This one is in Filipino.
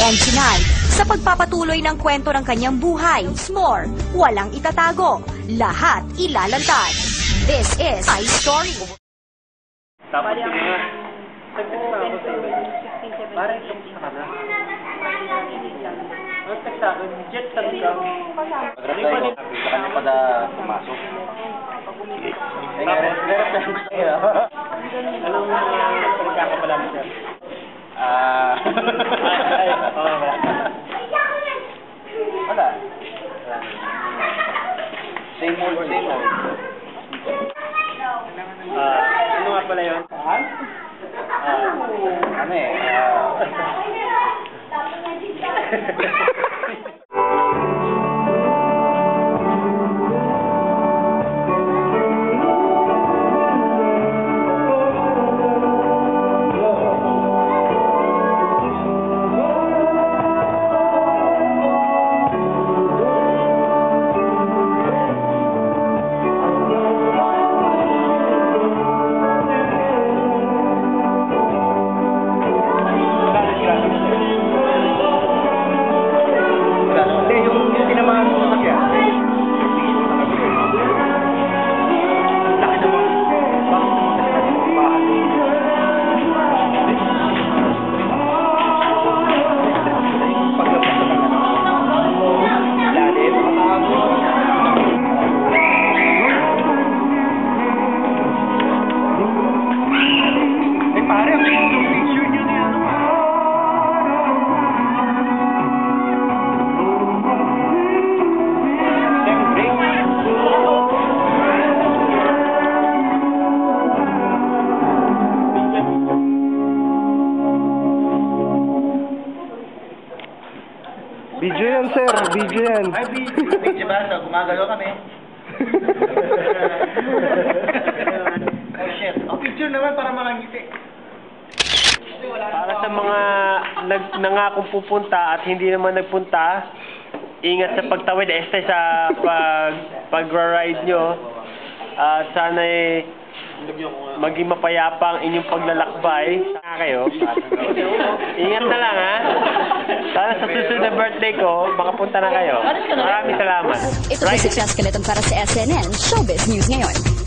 And tonight, sa pagpapatuloy ng kwento ng kanyang buhay, more, walang itatago, lahat ilalantad. This is My Story. Tapos yun nga, nag-text na ako sa iyo. Parang itong sa kanila. Nag-text sa akin, jet sa ka. Hindi pa din. Sa kanya pa na pumasok. Anong pagkakapala mo siya? Wala. Same old, same old. Ano nga pala yun? Ano eh? Video yan, sir. Video yan. Ay, video ba? So, gumagalaw kami. Oh, shit. Oh, picture naman para makangiti. Para sa mga nangakong pupunta at hindi naman nagpunta, ingat sa pagtawid, sa pag-ride nyo. At sana'y maging mapayapa ang inyong paglalakbay. Sana kayo. Ingat na lang, ha? Sana sa susunod na birthday ko, makapunta na kayo. Maraming salamat. Ito si Jessica Nitong para sa SNN Showbiz News Ngayon.